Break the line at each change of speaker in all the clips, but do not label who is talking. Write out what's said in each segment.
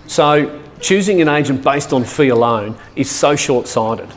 So choosing an agent based on fee alone is so short-sighted.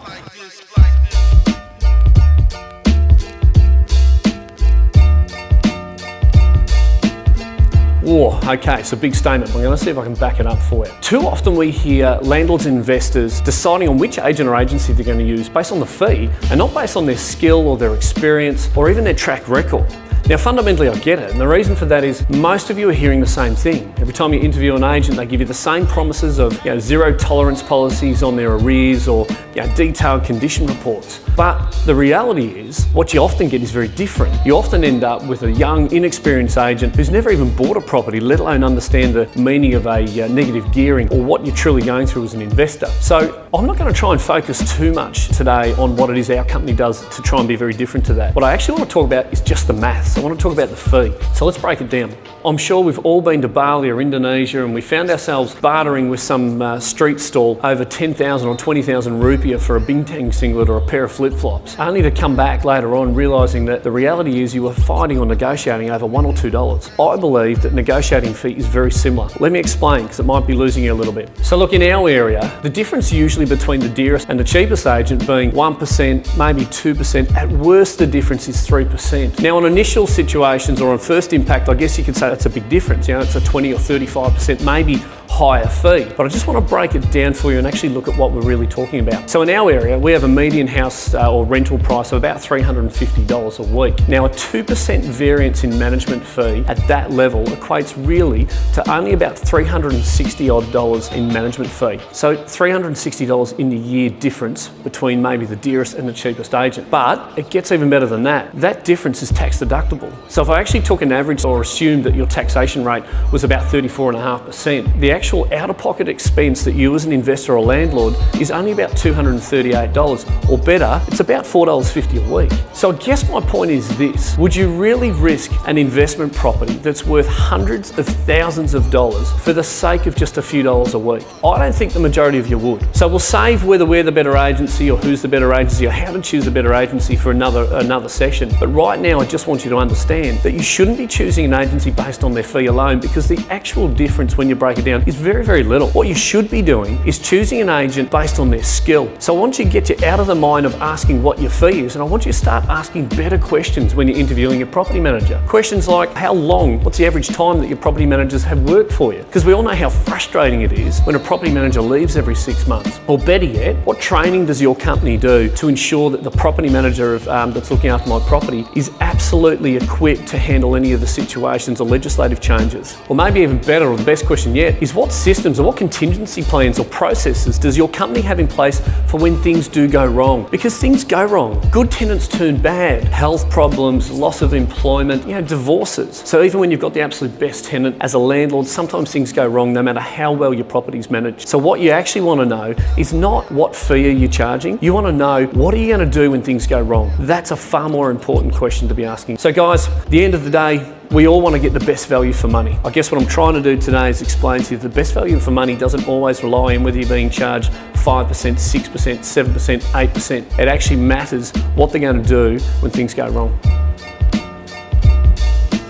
Whoa, okay, so big statement. I'm going to see if I can back it up for you. Too often we hear landlords and investors deciding on which agent or agency they're going to use based on the fee and not based on their skill or their experience or even their track record. Now, fundamentally, I get it, and the reason for that is most of you are hearing the same thing. Every time you interview an agent, they give you the same promises of zero tolerance policies on their arrears or detailed condition reports. But the reality is, what you often get is very different. You often end up with a young, inexperienced agent who's never even bought a property, let alone understand the meaning of a negative gearing or what you're truly going through as an investor. So I'm not going to try and focus too much today on what it is our company does to try and be very different to that. What I actually want to talk about is just the maths. I want to talk about the fee. So let's break it down. I'm sure we've all been to Bali or Indonesia and we found ourselves bartering with some street stall over 10,000 or 20,000 rupiah for a bintang singlet or a pair of flip-flops, only to come back later on realising that the reality is you were fighting or negotiating over $1 or $2. I believe that negotiating fee is very similar. Let me explain, because it might be losing you a little bit. So look, in our area, the difference usually between the dearest and the cheapest agent being 1%, maybe 2%, at worst the difference is 3%. Now on initial situations or on first impact, I guess you could say that's a big difference. It's a 20 or 35%, maybe higher fee. But I just want to break it down for you and actually look at what we're really talking about. So in our area, we have a median house or rental price of about $350 a week. Now a 2% variance in management fee at that level equates really to only about $360 odd in management fee. So $360 in the year difference between maybe the dearest and the cheapest agent. But it gets even better than that. That difference is tax deductible. So if I actually took an average or assumed that your taxation rate was about 34.5%, the actual out-of-pocket expense that you as an investor or landlord is only about $238, or better, it's about $4.50 a week. So I guess my point is this: would you really risk an investment property that's worth hundreds of thousands of dollars for the sake of just a few dollars a week? I don't think the majority of you would. So we'll save whether we're the better agency or who's the better agency or how to choose a better agency for another session. But right now, I just want you to understand that you shouldn't be choosing an agency based on their fee alone, because the actual difference when you break it down is very, very little. What you should be doing is choosing an agent based on their skill. So I want you to get you out of the mind of asking what your fee is, and I want you to start asking better questions when you're interviewing a property manager. Questions like, how long, what's the average time that your property managers have worked for you? Because we all know how frustrating it is when a property manager leaves every 6 months. Or better yet, what training does your company do to ensure that the property manager that's looking after my property is absolutely equipped to handle any of the situations or legislative changes? Or maybe even better, or the best question yet, is what systems or what contingency plans or processes does your company have in place for when things do go wrong? Because things go wrong. Good tenants turn bad. Health problems, loss of employment, divorces. So even when you've got the absolute best tenant as a landlord, sometimes things go wrong no matter how well your property's managed. So what you actually want to know is not what fee are you charging. You want to know, what are you going to do when things go wrong? That's a far more important question to be asking. So guys, at the end of the day, we all want to get the best value for money. I guess what I'm trying to do today is explain to you the best value for money doesn't always rely on whether you're being charged 5%, 6%, 7%, 8%. It actually matters what they're going to do when things go wrong.